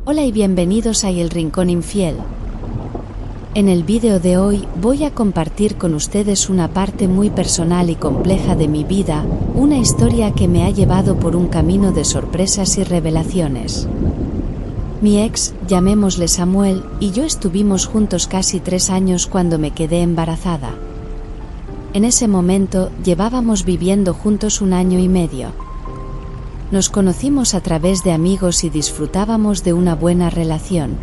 Hola y bienvenidos a El Rincón Infiel. En el vídeo de hoy voy a compartir con ustedes una parte muy personal y compleja de mi vida, una historia que me ha llevado por un camino de sorpresas y revelaciones. Mi ex, llamémosle Samuel, y yo estuvimos juntos casi 3 años cuando me quedé embarazada. En ese momento llevábamos viviendo juntos 1 año y medio. Nos conocimos a través de amigos y disfrutábamos de una buena relación.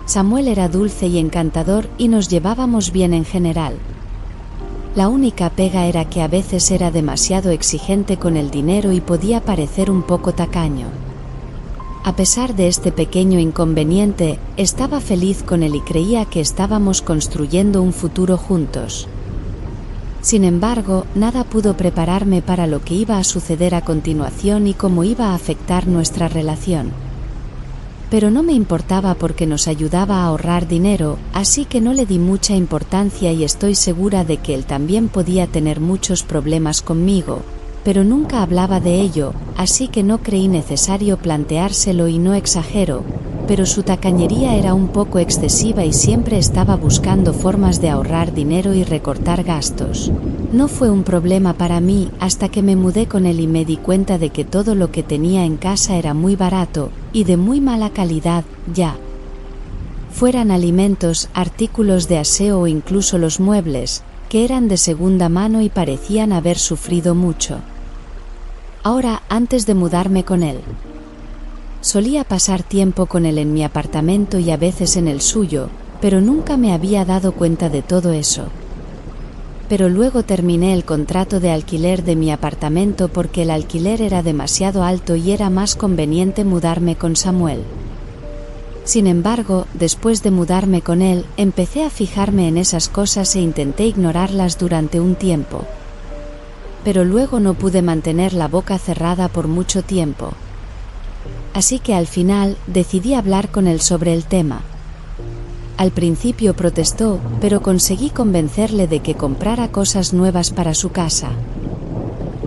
Samuel era dulce y encantador y nos llevábamos bien en general. La única pega era que a veces era demasiado exigente con el dinero y podía parecer un poco tacaño. A pesar de este pequeño inconveniente, estaba feliz con él y creía que estábamos construyendo un futuro juntos. Sin embargo, nada pudo prepararme para lo que iba a suceder a continuación y cómo iba a afectar nuestra relación. Pero no me importaba porque nos ayudaba a ahorrar dinero, así que no le di mucha importancia y estoy segura de que él también podía tener muchos problemas conmigo, pero nunca hablaba de ello, así que no creí necesario planteárselo y no exagero, pero su tacañería era un poco excesiva y siempre estaba buscando formas de ahorrar dinero y recortar gastos. No fue un problema para mí hasta que me mudé con él y me di cuenta de que todo lo que tenía en casa era muy barato y de muy mala calidad, ya fueran alimentos, artículos de aseo o incluso los muebles, que eran de segunda mano y parecían haber sufrido mucho. Ahora, antes de mudarme con él, solía pasar tiempo con él en mi apartamento y a veces en el suyo, pero nunca me había dado cuenta de todo eso. Pero luego terminé el contrato de alquiler de mi apartamento porque el alquiler era demasiado alto y era más conveniente mudarme con Samuel. Sin embargo, después de mudarme con él, empecé a fijarme en esas cosas e intenté ignorarlas durante un tiempo. Pero luego no pude mantener la boca cerrada por mucho tiempo. Así que al final decidí hablar con él sobre el tema. Al principio protestó, pero conseguí convencerle de que comprara cosas nuevas para su casa.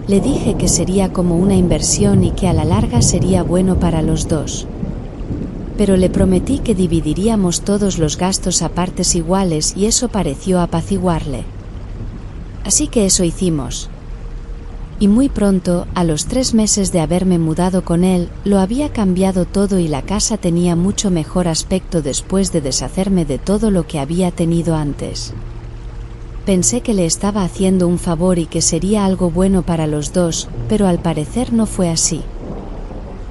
Le dije que sería como una inversión y que a la larga sería bueno para los dos. Pero le prometí que dividiríamos todos los gastos a partes iguales y eso pareció apaciguarle. Así que eso hicimos. Y muy pronto, a los 3 meses de haberme mudado con él, lo había cambiado todo y la casa tenía mucho mejor aspecto después de deshacerme de todo lo que había tenido antes. Pensé que le estaba haciendo un favor y que sería algo bueno para los dos, pero al parecer no fue así.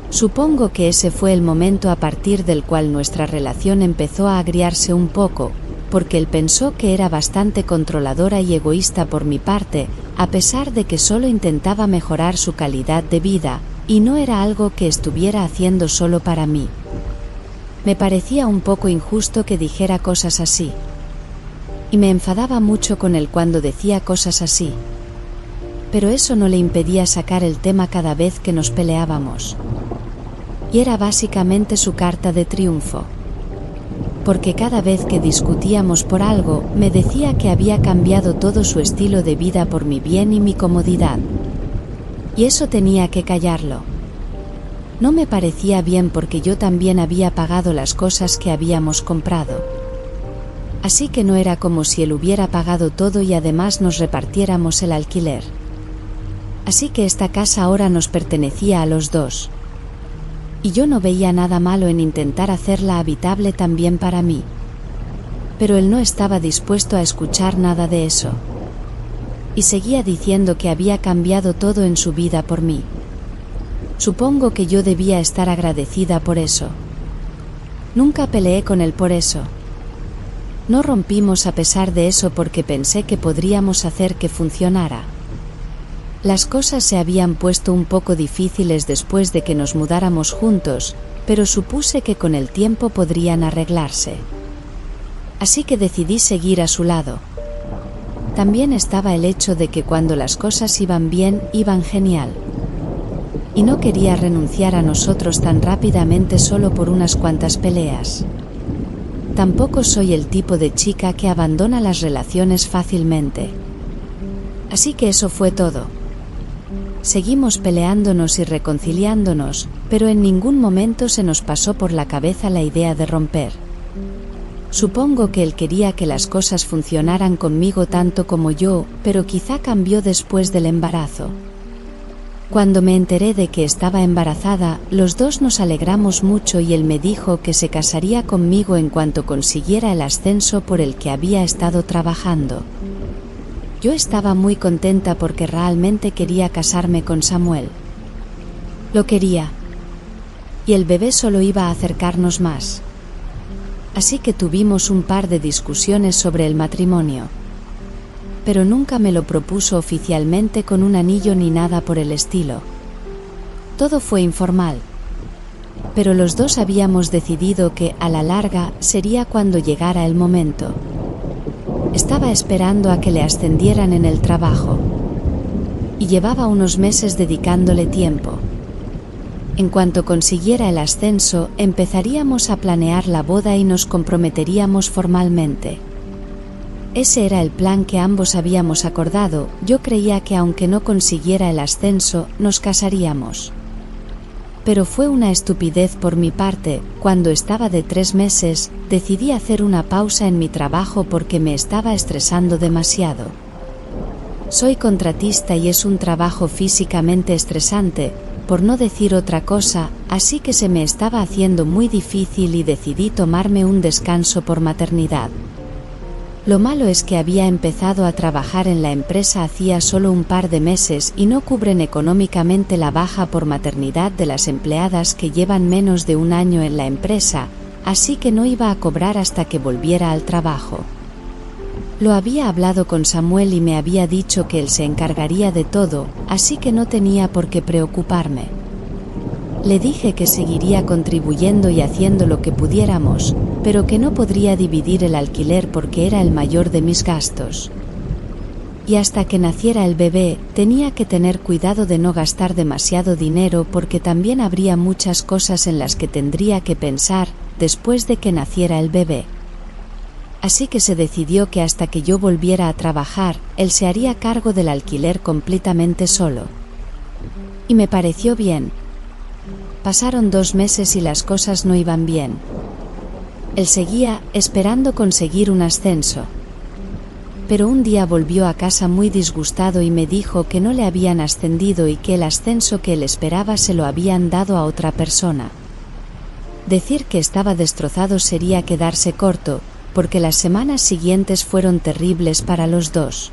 Supongo que ese fue el momento a partir del cual nuestra relación empezó a agriarse un poco, porque él pensó que era bastante controladora y egoísta por mi parte, a pesar de que solo intentaba mejorar su calidad de vida, y no era algo que estuviera haciendo solo para mí. Me parecía un poco injusto que dijera cosas así. Y me enfadaba mucho con él cuando decía cosas así. Pero eso no le impedía sacar el tema cada vez que nos peleábamos. Y era básicamente su carta de triunfo. Porque cada vez que discutíamos por algo, me decía que había cambiado todo su estilo de vida por mi bien y mi comodidad. Y eso tenía que callarlo. No me parecía bien porque yo también había pagado las cosas que habíamos comprado. Así que no era como si él hubiera pagado todo y además nos repartiéramos el alquiler. Así que esta casa ahora nos pertenecía a los dos. Y yo no veía nada malo en intentar hacerla habitable también para mí. Pero él no estaba dispuesto a escuchar nada de eso. Y seguía diciendo que había cambiado todo en su vida por mí. Supongo que yo debía estar agradecida por eso. Nunca peleé con él por eso. No rompimos a pesar de eso porque pensé que podríamos hacer que funcionara. Las cosas se habían puesto un poco difíciles después de que nos mudáramos juntos, pero supuse que con el tiempo podrían arreglarse. Así que decidí seguir a su lado. También estaba el hecho de que cuando las cosas iban bien, iban genial. Y no quería renunciar a nosotros tan rápidamente solo por unas cuantas peleas. Tampoco soy el tipo de chica que abandona las relaciones fácilmente. Así que eso fue todo. Seguimos peleándonos y reconciliándonos, pero en ningún momento se nos pasó por la cabeza la idea de romper. Supongo que él quería que las cosas funcionaran conmigo tanto como yo, pero quizá cambió después del embarazo. Cuando me enteré de que estaba embarazada, los dos nos alegramos mucho y él me dijo que se casaría conmigo en cuanto consiguiera el ascenso por el que había estado trabajando. Yo estaba muy contenta porque realmente quería casarme con Samuel. Lo quería. Y el bebé solo iba a acercarnos más. Así que tuvimos un par de discusiones sobre el matrimonio. Pero nunca me lo propuso oficialmente con un anillo ni nada por el estilo. Todo fue informal. Pero los dos habíamos decidido que, a la larga, sería cuando llegara el momento. Estaba esperando a que le ascendieran en el trabajo. Y llevaba unos meses dedicándole tiempo. En cuanto consiguiera el ascenso, empezaríamos a planear la boda y nos comprometeríamos formalmente. Ese era el plan que ambos habíamos acordado. Yo creía que aunque no consiguiera el ascenso, nos casaríamos. Pero fue una estupidez por mi parte. Cuando estaba de 3 meses, decidí hacer una pausa en mi trabajo porque me estaba estresando demasiado. Soy contratista y es un trabajo físicamente estresante, por no decir otra cosa, así que se me estaba haciendo muy difícil y decidí tomarme un descanso por maternidad. Lo malo es que había empezado a trabajar en la empresa hacía solo un par de meses y no cubren económicamente la baja por maternidad de las empleadas que llevan menos de un año en la empresa, así que no iba a cobrar hasta que volviera al trabajo. Lo había hablado con Samuel y me había dicho que él se encargaría de todo, así que no tenía por qué preocuparme. Le dije que seguiría contribuyendo y haciendo lo que pudiéramos, pero que no podría dividir el alquiler porque era el mayor de mis gastos. Y hasta que naciera el bebé, tenía que tener cuidado de no gastar demasiado dinero porque también habría muchas cosas en las que tendría que pensar después de que naciera el bebé. Así que se decidió que hasta que yo volviera a trabajar, él se haría cargo del alquiler completamente solo. Y me pareció bien. Pasaron 2 meses y las cosas no iban bien. Él seguía esperando conseguir un ascenso. Pero un día volvió a casa muy disgustado y me dijo que no le habían ascendido y que el ascenso que él esperaba se lo habían dado a otra persona. Decir que estaba destrozado sería quedarse corto, porque las semanas siguientes fueron terribles para los dos.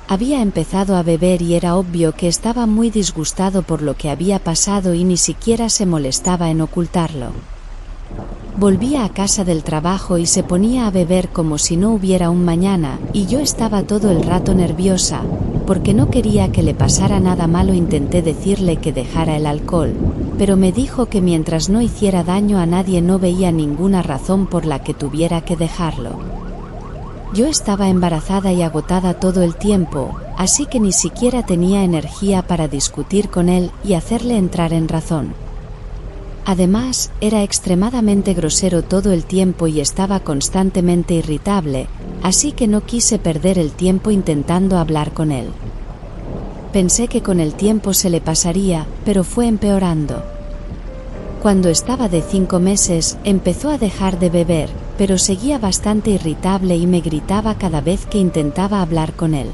Había empezado a beber y era obvio que estaba muy disgustado por lo que había pasado y ni siquiera se molestaba en ocultarlo. Volvía a casa del trabajo y se ponía a beber como si no hubiera un mañana, y yo estaba todo el rato nerviosa, porque no quería que le pasara nada malo. Intenté decirle que dejara el alcohol, pero me dijo que mientras no hiciera daño a nadie no veía ninguna razón por la que tuviera que dejarlo. Yo estaba embarazada y agotada todo el tiempo, así que ni siquiera tenía energía para discutir con él y hacerle entrar en razón. Además, era extremadamente grosero todo el tiempo y estaba constantemente irritable, así que no quise perder el tiempo intentando hablar con él. Pensé que con el tiempo se le pasaría, pero fue empeorando. Cuando estaba de 5 meses, empezó a dejar de beber, pero seguía bastante irritable y me gritaba cada vez que intentaba hablar con él.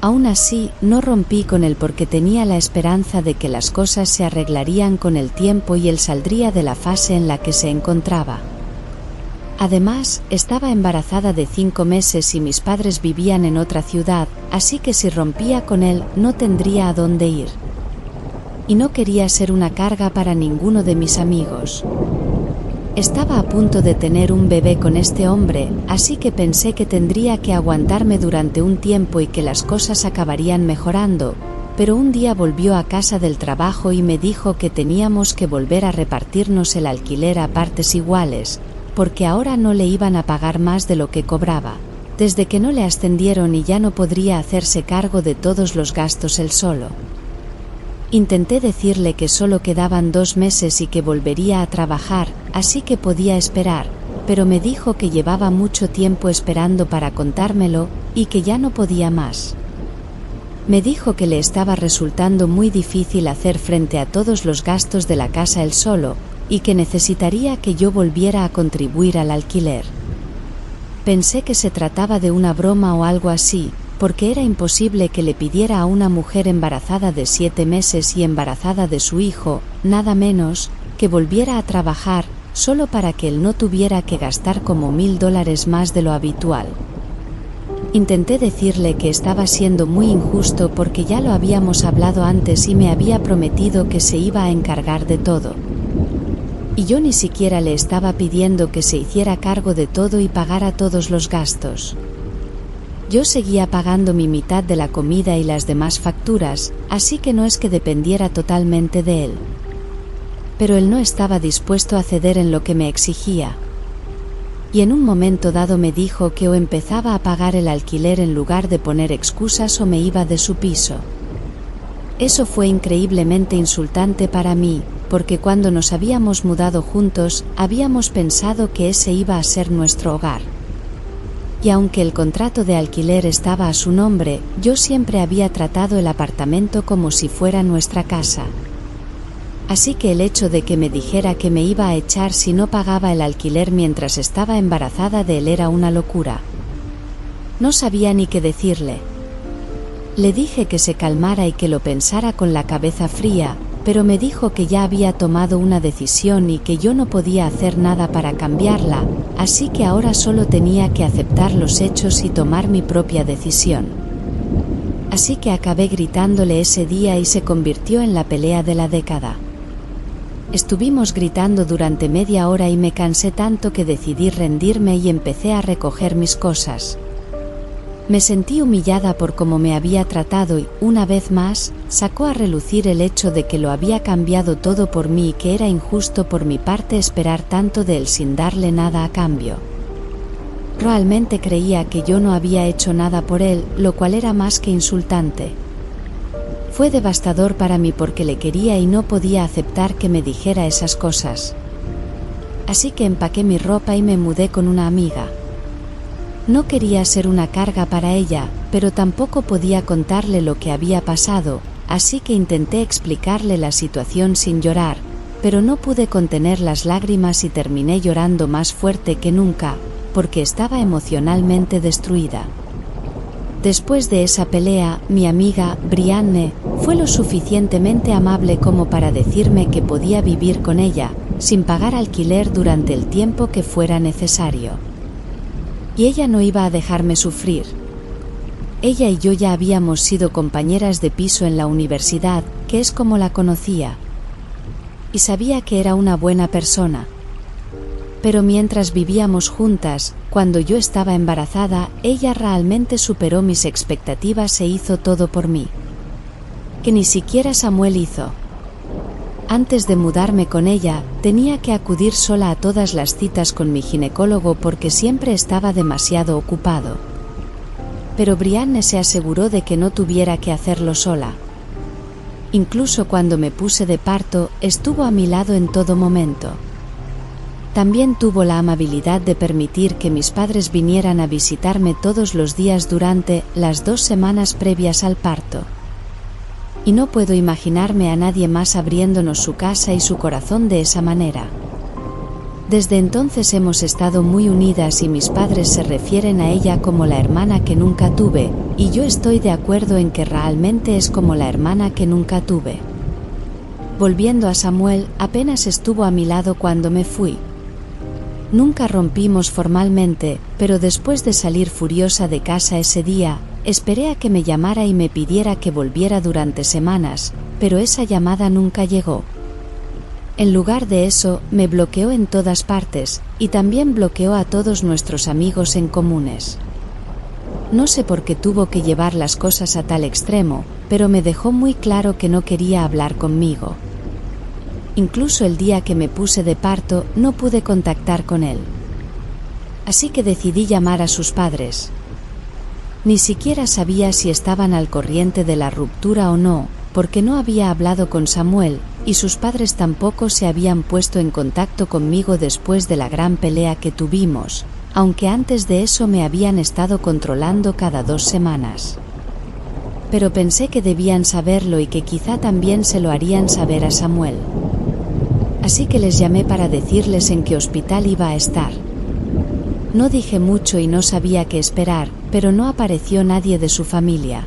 Aún así, no rompí con él porque tenía la esperanza de que las cosas se arreglarían con el tiempo y él saldría de la fase en la que se encontraba. Además, estaba embarazada de 5 meses y mis padres vivían en otra ciudad, así que si rompía con él, no tendría a dónde ir. Y no quería ser una carga para ninguno de mis amigos. Estaba a punto de tener un bebé con este hombre, así que pensé que tendría que aguantarme durante un tiempo y que las cosas acabarían mejorando, pero un día volvió a casa del trabajo y me dijo que teníamos que volver a repartirnos el alquiler a partes iguales, porque ahora no le iban a pagar más de lo que cobraba, desde que no le ascendieron y ya no podría hacerse cargo de todos los gastos él solo. Intenté decirle que solo quedaban 2 meses y que volvería a trabajar, así que podía esperar, pero me dijo que llevaba mucho tiempo esperando para contármelo, y que ya no podía más. Me dijo que le estaba resultando muy difícil hacer frente a todos los gastos de la casa él solo, y que necesitaría que yo volviera a contribuir al alquiler. Pensé que se trataba de una broma o algo así, porque era imposible que le pidiera a una mujer embarazada de 7 meses y embarazada de su hijo, nada menos, que volviera a trabajar, solo para que él no tuviera que gastar como $1000 más de lo habitual. Intenté decirle que estaba siendo muy injusto porque ya lo habíamos hablado antes y me había prometido que se iba a encargar de todo. Y yo ni siquiera le estaba pidiendo que se hiciera cargo de todo y pagara todos los gastos. Yo seguía pagando mi mitad de la comida y las demás facturas, así que no es que dependiera totalmente de él. Pero él no estaba dispuesto a ceder en lo que me exigía. Y en un momento dado me dijo que o empezaba a pagar el alquiler en lugar de poner excusas o me iba de su piso. Eso fue increíblemente insultante para mí, porque cuando nos habíamos mudado juntos, habíamos pensado que ese iba a ser nuestro hogar. Y aunque el contrato de alquiler estaba a su nombre, yo siempre había tratado el apartamento como si fuera nuestra casa. Así que el hecho de que me dijera que me iba a echar si no pagaba el alquiler mientras estaba embarazada de él era una locura. No sabía ni qué decirle. Le dije que se calmara y que lo pensara con la cabeza fría, pero me dijo que ya había tomado una decisión y que yo no podía hacer nada para cambiarla, así que ahora solo tenía que aceptar los hechos y tomar mi propia decisión. Así que acabé gritándole ese día y se convirtió en la pelea de la década. Estuvimos gritando durante media hora y me cansé tanto que decidí rendirme y empecé a recoger mis cosas. Me sentí humillada por cómo me había tratado y, una vez más, sacó a relucir el hecho de que lo había cambiado todo por mí y que era injusto por mi parte esperar tanto de él sin darle nada a cambio. Realmente creía que yo no había hecho nada por él, lo cual era más que insultante. Fue devastador para mí porque le quería y no podía aceptar que me dijera esas cosas. Así que empaqué mi ropa y me mudé con una amiga. No quería ser una carga para ella, pero tampoco podía contarle lo que había pasado, así que intenté explicarle la situación sin llorar, pero no pude contener las lágrimas y terminé llorando más fuerte que nunca, porque estaba emocionalmente destruida. Después de esa pelea, mi amiga, Brianne, fue lo suficientemente amable como para decirme que podía vivir con ella, sin pagar alquiler durante el tiempo que fuera necesario. Y ella no iba a dejarme sufrir. Ella y yo ya habíamos sido compañeras de piso en la universidad, que es como la conocía. Y sabía que era una buena persona. Pero mientras vivíamos juntas, cuando yo estaba embarazada, ella realmente superó mis expectativas e hizo todo por mí. Que ni siquiera Samuel hizo. Antes de mudarme con ella, tenía que acudir sola a todas las citas con mi ginecólogo porque siempre estaba demasiado ocupado. Pero Brianne se aseguró de que no tuviera que hacerlo sola. Incluso cuando me puse de parto, estuvo a mi lado en todo momento. También tuvo la amabilidad de permitir que mis padres vinieran a visitarme todos los días durante las 2 semanas previas al parto. Y no puedo imaginarme a nadie más abriéndonos su casa y su corazón de esa manera. Desde entonces hemos estado muy unidas y mis padres se refieren a ella como la hermana que nunca tuve, y yo estoy de acuerdo en que realmente es como la hermana que nunca tuve. Volviendo a Samuel, apenas estuvo a mi lado cuando me fui. Nunca rompimos formalmente, pero después de salir furiosa de casa ese día, esperé a que me llamara y me pidiera que volviera durante semanas, pero esa llamada nunca llegó. En lugar de eso, me bloqueó en todas partes, y también bloqueó a todos nuestros amigos en comunes. No sé por qué tuvo que llevar las cosas a tal extremo, pero me dejó muy claro que no quería hablar conmigo. Incluso el día que me puse de parto, no pude contactar con él. Así que decidí llamar a sus padres. Ni siquiera sabía si estaban al corriente de la ruptura o no, porque no había hablado con Samuel, y sus padres tampoco se habían puesto en contacto conmigo después de la gran pelea que tuvimos, aunque antes de eso me habían estado controlando cada 2 semanas. pero pensé que debían saberlo y que quizá también se lo harían saber a Samuel. Así que les llamé para decirles en qué hospital iba a estar. No dije mucho y no sabía qué esperar, pero no apareció nadie de su familia.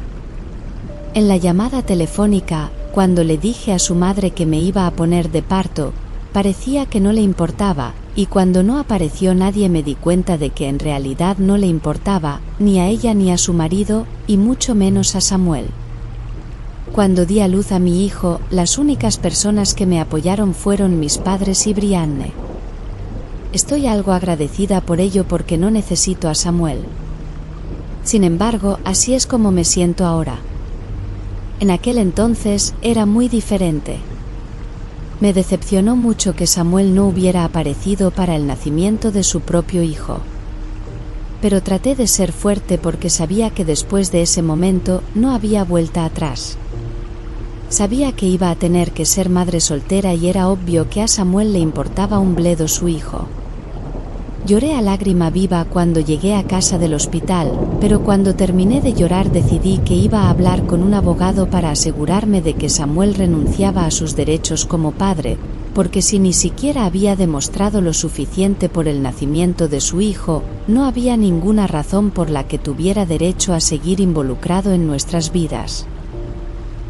En la llamada telefónica, cuando le dije a su madre que me iba a poner de parto, parecía que no le importaba, y cuando no apareció nadie me di cuenta de que en realidad no le importaba, ni a ella ni a su marido, y mucho menos a Samuel. Cuando di a luz a mi hijo, las únicas personas que me apoyaron fueron mis padres y Brianne. Estoy algo agradecida por ello porque no necesito a Samuel. Sin embargo, así es como me siento ahora. En aquel entonces, era muy diferente. Me decepcionó mucho que Samuel no hubiera aparecido para el nacimiento de su propio hijo. Pero traté de ser fuerte porque sabía que después de ese momento no había vuelta atrás. Sabía que iba a tener que ser madre soltera y era obvio que a Samuel le importaba un bledo su hijo. Lloré a lágrima viva cuando llegué a casa del hospital, pero cuando terminé de llorar decidí que iba a hablar con un abogado para asegurarme de que Samuel renunciaba a sus derechos como padre, porque si ni siquiera había demostrado lo suficiente por el nacimiento de su hijo, no había ninguna razón por la que tuviera derecho a seguir involucrado en nuestras vidas.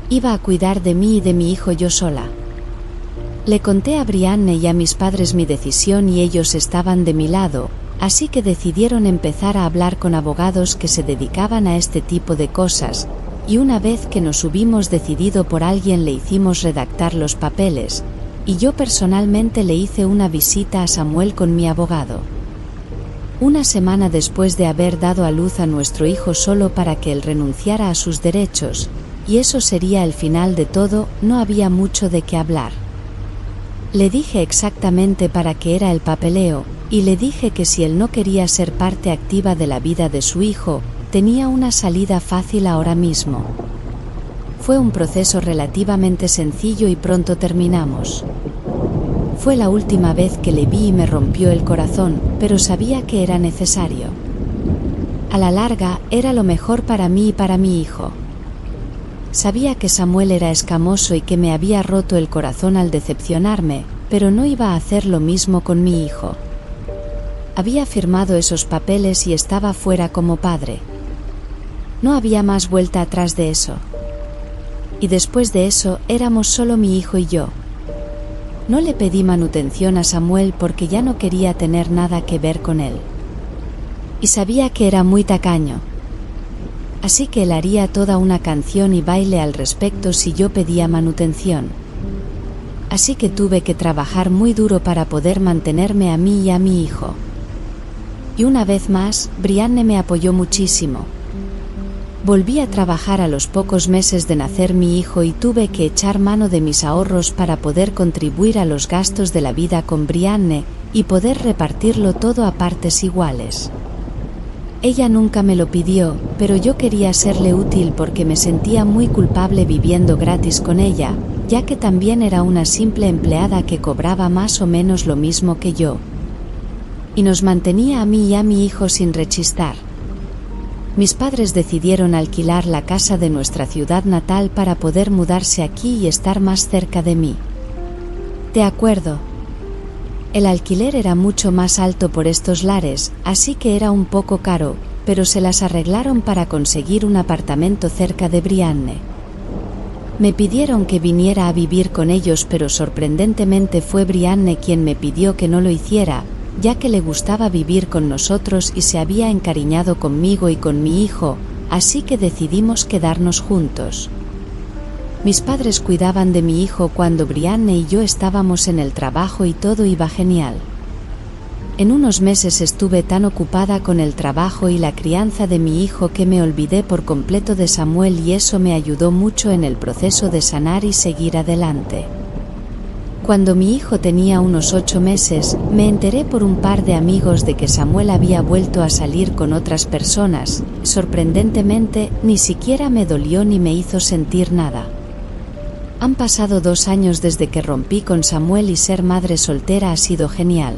Iba a cuidar de mí y de mi hijo yo sola. Le conté a Brianne y a mis padres mi decisión y ellos estaban de mi lado, así que decidieron empezar a hablar con abogados que se dedicaban a este tipo de cosas, y una vez que nos hubimos decidido por alguien le hicimos redactar los papeles, y yo personalmente le hice una visita a Samuel con mi abogado. Una semana después de haber dado a luz a nuestro hijo solo para que él renunciara a sus derechos, y eso sería el final de todo, no había mucho de qué hablar. Le dije exactamente para qué era el papeleo, y le dije que si él no quería ser parte activa de la vida de su hijo, tenía una salida fácil ahora mismo. Fue un proceso relativamente sencillo y pronto terminamos. Fue la última vez que le vi y me rompió el corazón, pero sabía que era necesario. A la larga, era lo mejor para mí y para mi hijo. Sabía que Samuel era escamoso y que me había roto el corazón al decepcionarme, pero no iba a hacer lo mismo con mi hijo. Había firmado esos papeles y estaba fuera como padre. No había más vuelta atrás de eso. Y después de eso, éramos solo mi hijo y yo. No le pedí manutención a Samuel porque ya no quería tener nada que ver con él. Y sabía que era muy tacaño. Así que él haría toda una canción y baile al respecto si yo pedía manutención. Así que tuve que trabajar muy duro para poder mantenerme a mí y a mi hijo. Y una vez más, Brianne me apoyó muchísimo. Volví a trabajar a los pocos meses de nacer mi hijo y tuve que echar mano de mis ahorros para poder contribuir a los gastos de la vida con Brianne y poder repartirlo todo a partes iguales. Ella nunca me lo pidió, pero yo quería serle útil porque me sentía muy culpable viviendo gratis con ella, ya que también era una simple empleada que cobraba más o menos lo mismo que yo. Y nos mantenía a mí y a mi hijo sin rechistar. Mis padres decidieron alquilar la casa de nuestra ciudad natal para poder mudarse aquí y estar más cerca de mí. De acuerdo. El alquiler era mucho más alto por estos lares, así que era un poco caro, pero se las arreglaron para conseguir un apartamento cerca de Brianne. Me pidieron que viniera a vivir con ellos, pero sorprendentemente fue Brianne quien me pidió que no lo hiciera, ya que le gustaba vivir con nosotros y se había encariñado conmigo y con mi hijo, así que decidimos quedarnos juntos. Mis padres cuidaban de mi hijo cuando Brianne y yo estábamos en el trabajo y todo iba genial. En unos meses estuve tan ocupada con el trabajo y la crianza de mi hijo que me olvidé por completo de Samuel y eso me ayudó mucho en el proceso de sanar y seguir adelante. Cuando mi hijo tenía unos 8 meses, me enteré por un par de amigos de que Samuel había vuelto a salir con otras personas. Sorprendentemente, ni siquiera me dolió ni me hizo sentir nada. Han pasado 2 años desde que rompí con Samuel y ser madre soltera ha sido genial.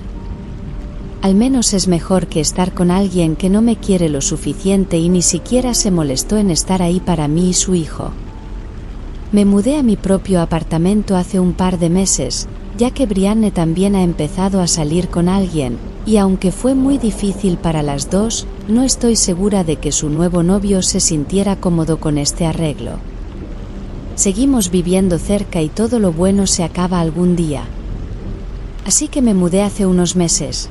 Al menos es mejor que estar con alguien que no me quiere lo suficiente y ni siquiera se molestó en estar ahí para mí y su hijo. Me mudé a mi propio apartamento hace un par de meses, ya que Brianne también ha empezado a salir con alguien, y aunque fue muy difícil para las dos, no estoy segura de que su nuevo novio se sintiera cómodo con este arreglo. Seguimos viviendo cerca y todo lo bueno se acaba algún día. Así que me mudé hace unos meses.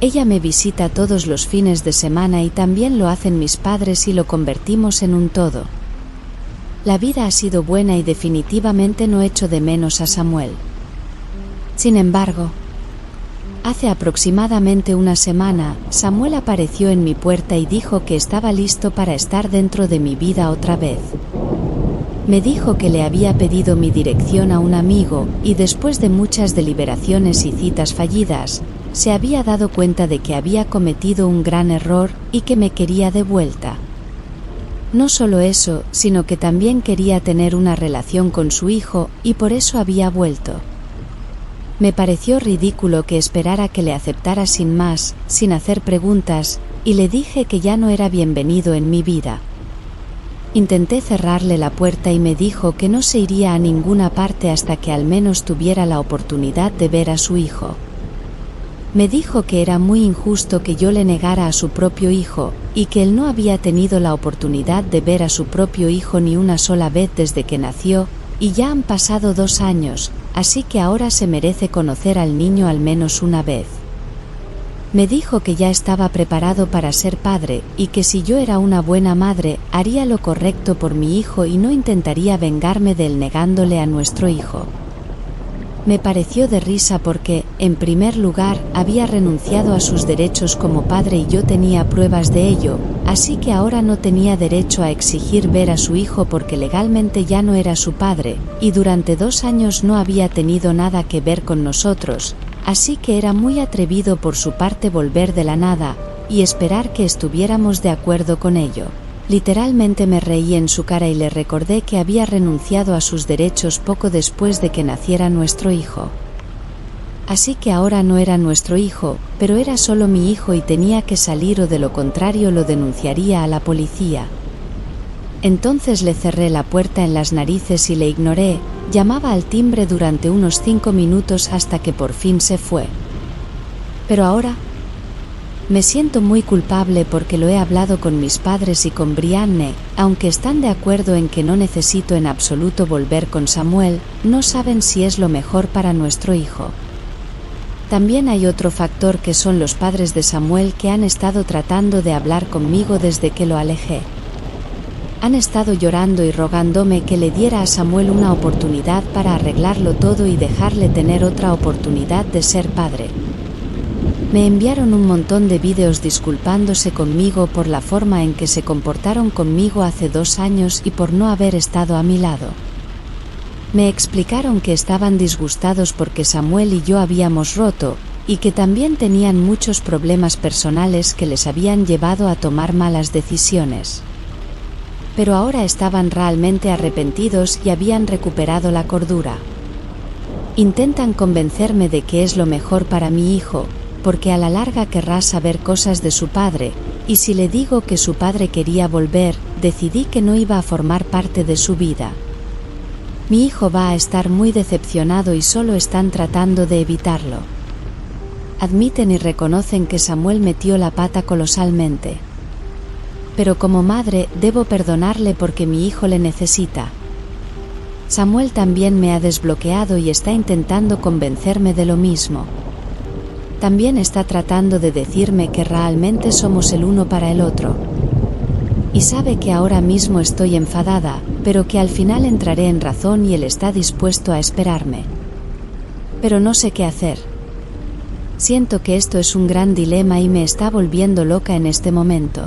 Ella me visita todos los fines de semana y también lo hacen mis padres y lo convertimos en un todo. La vida ha sido buena y definitivamente no echo de menos a Samuel. Sin embargo, hace aproximadamente una semana, Samuel apareció en mi puerta y dijo que estaba listo para estar dentro de mi vida otra vez. Me dijo que le había pedido mi dirección a un amigo y después de muchas deliberaciones y citas fallidas, se había dado cuenta de que había cometido un gran error y que me quería de vuelta. No solo eso, sino que también quería tener una relación con su hijo y por eso había vuelto. Me pareció ridículo que esperara que le aceptara sin más, sin hacer preguntas, y le dije que ya no era bienvenido en mi vida. Intenté cerrarle la puerta y me dijo que no se iría a ninguna parte hasta que al menos tuviera la oportunidad de ver a su hijo. Me dijo que era muy injusto que yo le negara a su propio hijo, y que él no había tenido la oportunidad de ver a su propio hijo ni una sola vez desde que nació, y ya han pasado 2 años, así que ahora se merece conocer al niño al menos una vez. Me dijo que ya estaba preparado para ser padre, y que si yo era una buena madre, haría lo correcto por mi hijo y no intentaría vengarme de él negándole a nuestro hijo. Me pareció de risa porque, en primer lugar, había renunciado a sus derechos como padre y yo tenía pruebas de ello, así que ahora no tenía derecho a exigir ver a su hijo porque legalmente ya no era su padre, y durante 2 años no había tenido nada que ver con nosotros, así que era muy atrevido por su parte volver de la nada, y esperar que estuviéramos de acuerdo con ello. Literalmente me reí en su cara y le recordé que había renunciado a sus derechos poco después de que naciera nuestro hijo. Así que ahora no era nuestro hijo, pero era solo mi hijo y tenía que salir o de lo contrario lo denunciaría a la policía. Entonces le cerré la puerta en las narices y le ignoré, llamaba al timbre durante unos 5 minutos hasta que por fin se fue. Pero ahora me siento muy culpable porque lo he hablado con mis padres y con Brianne, aunque están de acuerdo en que no necesito en absoluto volver con Samuel, no saben si es lo mejor para nuestro hijo. También hay otro factor que son los padres de Samuel que han estado tratando de hablar conmigo desde que lo alejé. Han estado llorando y rogándome que le diera a Samuel una oportunidad para arreglarlo todo y dejarle tener otra oportunidad de ser padre. Me enviaron un montón de vídeos disculpándose conmigo por la forma en que se comportaron conmigo hace 2 años y por no haber estado a mi lado. Me explicaron que estaban disgustados porque Samuel y yo habíamos roto, y que también tenían muchos problemas personales que les habían llevado a tomar malas decisiones. Pero ahora estaban realmente arrepentidos y habían recuperado la cordura. Intentan convencerme de que es lo mejor para mi hijo, porque a la larga querrá saber cosas de su padre, y si le digo que su padre quería volver, decidí que no iba a formar parte de su vida. Mi hijo va a estar muy decepcionado y solo están tratando de evitarlo. Admiten y reconocen que Samuel metió la pata colosalmente. Pero como madre, debo perdonarle porque mi hijo le necesita. Samuel también me ha desbloqueado y está intentando convencerme de lo mismo. También está tratando de decirme que realmente somos el uno para el otro. Y sabe que ahora mismo estoy enfadada, pero que al final entraré en razón y él está dispuesto a esperarme. Pero no sé qué hacer. Siento que esto es un gran dilema y me está volviendo loca en este momento.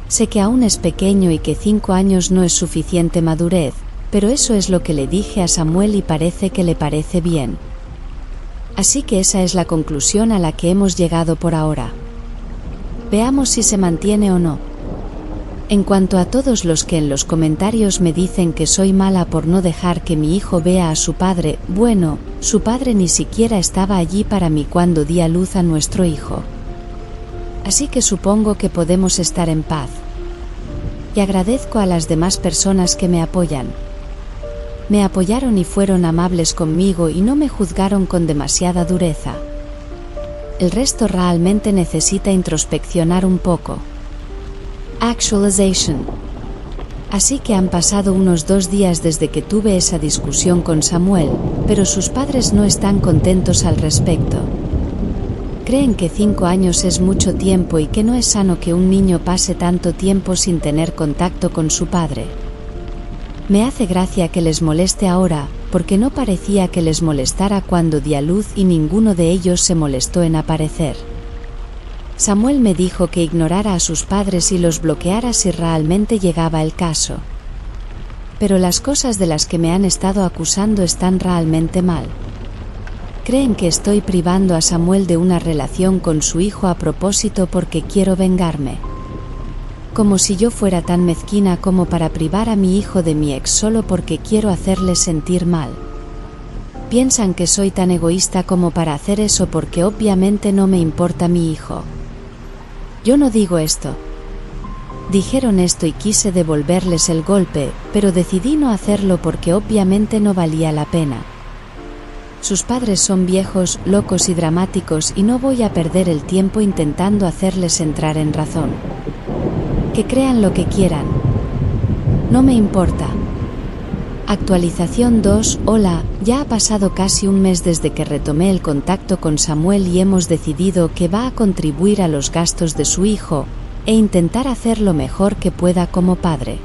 Sé que aún es pequeño y que 5 años no es suficiente madurez, pero eso es lo que le dije a Samuel y parece que le parece bien. Así que esa es la conclusión a la que hemos llegado por ahora. Veamos si se mantiene o no. En cuanto a todos los que en los comentarios me dicen que soy mala por no dejar que mi hijo vea a su padre, bueno, su padre ni siquiera estaba allí para mí cuando di a luz a nuestro hijo. Así que supongo que podemos estar en paz. Y agradezco a las demás personas que me apoyan. Me apoyaron y fueron amables conmigo y no me juzgaron con demasiada dureza. El resto realmente necesita introspeccionar un poco. Actualization. Así que han pasado unos 2 días desde que tuve esa discusión con Samuel, pero sus padres no están contentos al respecto. Creen que 5 años es mucho tiempo y que no es sano que un niño pase tanto tiempo sin tener contacto con su padre. Me hace gracia que les moleste ahora, porque no parecía que les molestara cuando di a luz y ninguno de ellos se molestó en aparecer. Samuel me dijo que ignorara a sus padres y los bloqueara si realmente llegaba el caso. Pero las cosas de las que me han estado acusando están realmente mal. Creen que estoy privando a Samuel de una relación con su hijo a propósito porque quiero vengarme. Como si yo fuera tan mezquina como para privar a mi hijo de mi ex solo porque quiero hacerle sentir mal. Piensan que soy tan egoísta como para hacer eso porque obviamente no me importa mi hijo. Yo no digo esto. Dijeron esto y quise devolverles el golpe, pero decidí no hacerlo porque obviamente no valía la pena. Sus padres son viejos, locos y dramáticos y no voy a perder el tiempo intentando hacerles entrar en razón. Que crean lo que quieran. No me importa. Actualización 2. Hola, ya ha pasado casi un mes desde que retomé el contacto con Samuel y hemos decidido que va a contribuir a los gastos de su hijo, e intentar hacer lo mejor que pueda como padre.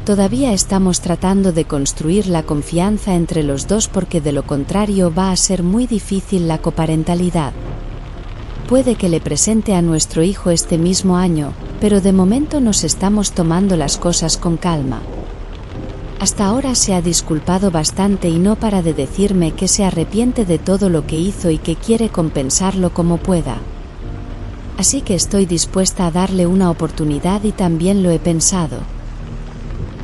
Todavía estamos tratando de construir la confianza entre los dos porque de lo contrario va a ser muy difícil la coparentalidad. Puede que le presente a nuestro hijo este mismo año, pero de momento nos estamos tomando las cosas con calma. Hasta ahora se ha disculpado bastante y no para de decirme que se arrepiente de todo lo que hizo y que quiere compensarlo como pueda. Así que estoy dispuesta a darle una oportunidad y también lo he pensado.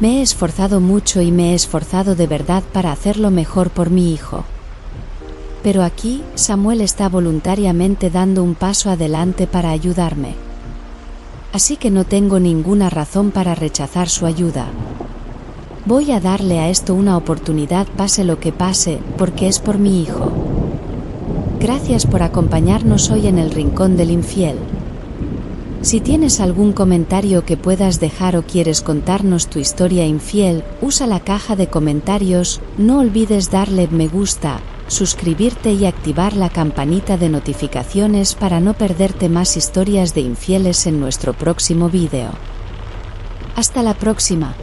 Me he esforzado mucho y me he esforzado de verdad para hacerlo mejor por mi hijo. Pero aquí, Samuel está voluntariamente dando un paso adelante para ayudarme. Así que no tengo ninguna razón para rechazar su ayuda. Voy a darle a esto una oportunidad pase lo que pase, porque es por mi hijo. Gracias por acompañarnos hoy en el Rincón del Infiel. Si tienes algún comentario que puedas dejar o quieres contarnos tu historia infiel, usa la caja de comentarios, no olvides darle me gusta, suscribirte y activar la campanita de notificaciones para no perderte más historias de infieles en nuestro próximo vídeo. Hasta la próxima.